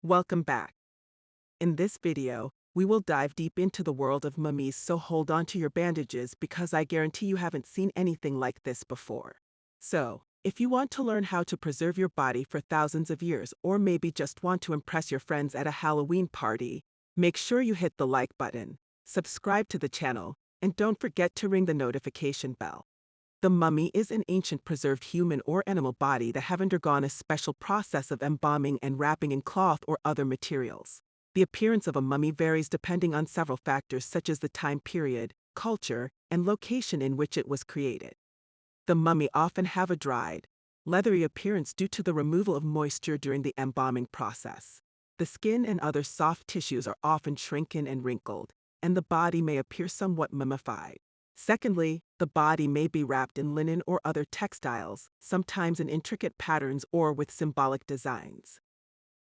Welcome back. In this video, we will dive deep into the world of mummies, so hold on to your bandages because I guarantee you haven't seen anything like this before. So, if you want to learn how to preserve your body for thousands of years or maybe just want to impress your friends at a Halloween party, make sure you hit the like button, subscribe to the channel, and don't forget to ring the notification bell. The mummy is an ancient preserved human or animal body that have undergone a special process of embalming and wrapping in cloth or other materials. The appearance of a mummy varies depending on several factors such as the time period, culture, and location in which it was created. The mummy often have a dried, leathery appearance due to the removal of moisture during the embalming process. The skin and other soft tissues are often shrunken and wrinkled, and the body may appear somewhat mummified. Secondly, the body may be wrapped in linen or other textiles, sometimes in intricate patterns or with symbolic designs.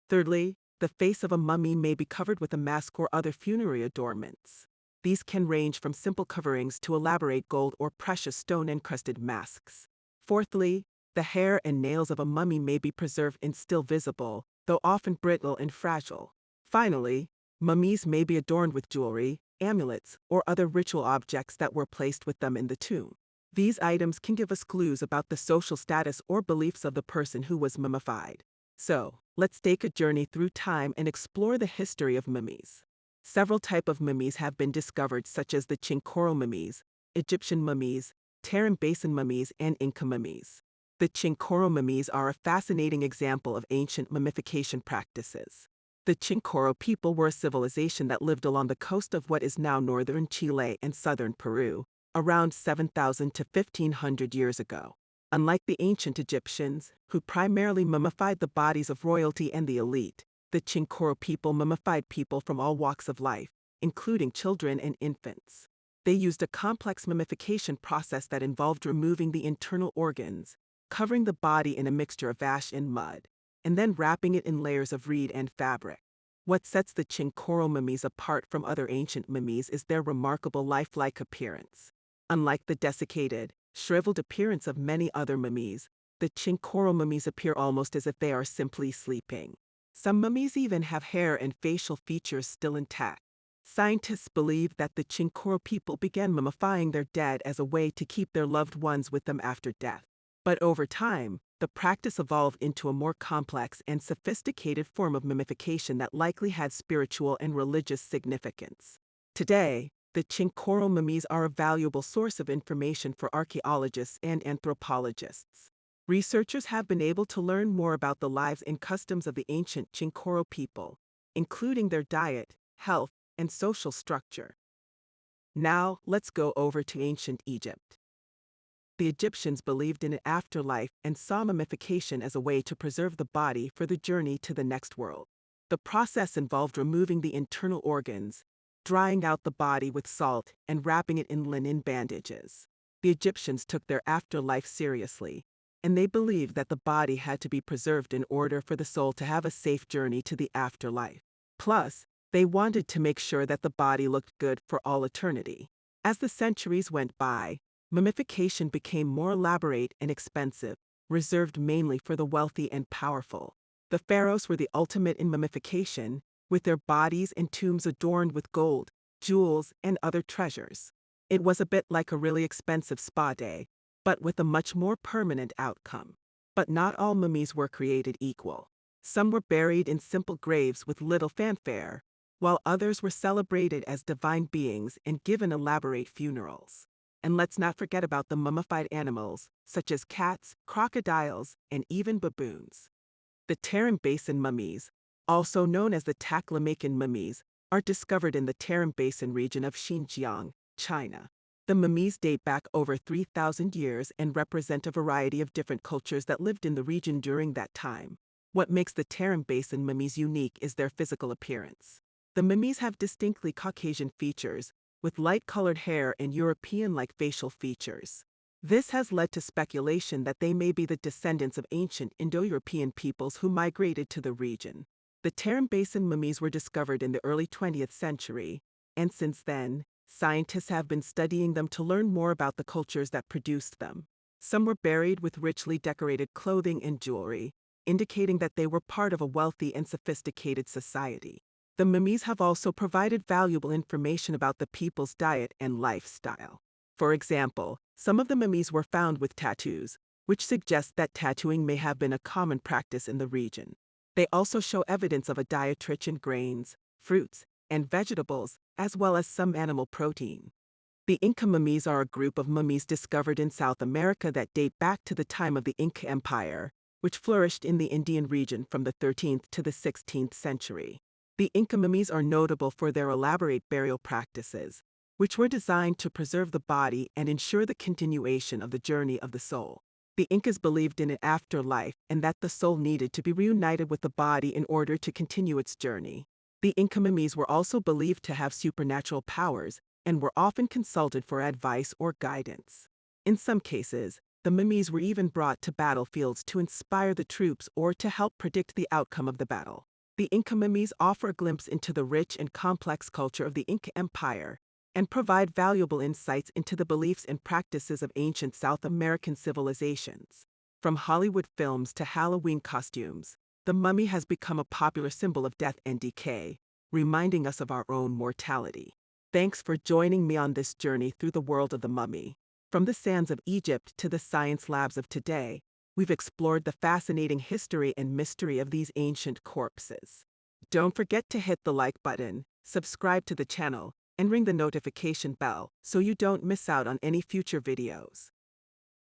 Thirdly, the face of a mummy may be covered with a mask or other funerary adornments. These can range from simple coverings to elaborate gold or precious stone-encrusted masks. Fourthly, the hair and nails of a mummy may be preserved and still visible, though often brittle and fragile. Finally, mummies may be adorned with jewelry, amulets, or other ritual objects that were placed with them in the tomb. These items can give us clues about the social status or beliefs of the person who was mummified. So, let's take a journey through time and explore the history of mummies. Several types of mummies have been discovered, such as the Chinkoro mummies, Egyptian mummies, Tarim Basin mummies, and Inca mummies. The Chinkoro mummies are a fascinating example of ancient mummification practices. The Chinkoro people were a civilization that lived along the coast of what is now northern Chile and southern Peru, around 7,000 to 1,500 years ago. Unlike the ancient Egyptians, who primarily mummified the bodies of royalty and the elite, the Chinkoro people mummified people from all walks of life, including children and infants. They used a complex mummification process that involved removing the internal organs, covering the body in a mixture of ash and mud, and then wrapping it in layers of reed and fabric. What sets the Chinkoro mummies apart from other ancient mummies is their remarkable lifelike appearance. Unlike the desiccated, shriveled appearance of many other mummies, the Chinkoro mummies appear almost as if they are simply sleeping. Some mummies even have hair and facial features still intact. Scientists believe that the Chinkoro people began mummifying their dead as a way to keep their loved ones with them after death. But over time, the practice evolved into a more complex and sophisticated form of mummification that likely had spiritual and religious significance. Today, the Chinkoro mummies are a valuable source of information for archaeologists and anthropologists. Researchers have been able to learn more about the lives and customs of the ancient Chinkoro people, including their diet, health, and social structure. Now, let's go over to ancient Egypt. The Egyptians believed in an afterlife and saw mummification as a way to preserve the body for the journey to the next world. The process involved removing the internal organs, drying out the body with salt, and wrapping it in linen bandages. The Egyptians took their afterlife seriously, and they believed that the body had to be preserved in order for the soul to have a safe journey to the afterlife. Plus, they wanted to make sure that the body looked good for all eternity. As the centuries went by, mummification became more elaborate and expensive, reserved mainly for the wealthy and powerful. The pharaohs were the ultimate in mummification, with their bodies and tombs adorned with gold, jewels, and other treasures. It was a bit like a really expensive spa day, but with a much more permanent outcome. But not all mummies were created equal. Some were buried in simple graves with little fanfare, while others were celebrated as divine beings and given elaborate funerals. And let's not forget about the mummified animals, such as cats, crocodiles, and even baboons. The Tarim Basin mummies, also known as the Taklamakan mummies, are discovered in the Tarim Basin region of Xinjiang, China. The mummies date back over 3,000 years and represent a variety of different cultures that lived in the region during that time. What makes the Tarim Basin mummies unique is their physical appearance. The mummies have distinctly Caucasian features, with light-colored hair and European-like facial features. This has led to speculation that they may be the descendants of ancient Indo-European peoples who migrated to the region. The Tarim Basin mummies were discovered in the early 20th century, and since then, scientists have been studying them to learn more about the cultures that produced them. Some were buried with richly decorated clothing and jewelry, indicating that they were part of a wealthy and sophisticated society. The mummies have also provided valuable information about the people's diet and lifestyle. For example, some of the mummies were found with tattoos, which suggests that tattooing may have been a common practice in the region. They also show evidence of a diet rich in grains, fruits, and vegetables, as well as some animal protein. The Inca mummies are a group of mummies discovered in South America that date back to the time of the Inca Empire, which flourished in the Indian region from the 13th to the 16th century. The Inca mummies are notable for their elaborate burial practices, which were designed to preserve the body and ensure the continuation of the journey of the soul. The Incas believed in an afterlife and that the soul needed to be reunited with the body in order to continue its journey. The Inca mummies were also believed to have supernatural powers and were often consulted for advice or guidance. In some cases, the mummies were even brought to battlefields to inspire the troops or to help predict the outcome of the battle. The Inca mummies offer a glimpse into the rich and complex culture of the Inca Empire and provide valuable insights into the beliefs and practices of ancient South American civilizations. From Hollywood films to Halloween costumes, the mummy has become a popular symbol of death and decay, reminding us of our own mortality. Thanks for joining me on this journey through the world of the mummy. From the sands of Egypt to the science labs of today, we've explored the fascinating history and mystery of these ancient corpses. Don't forget to hit the like button, subscribe to the channel, and ring the notification bell so you don't miss out on any future videos.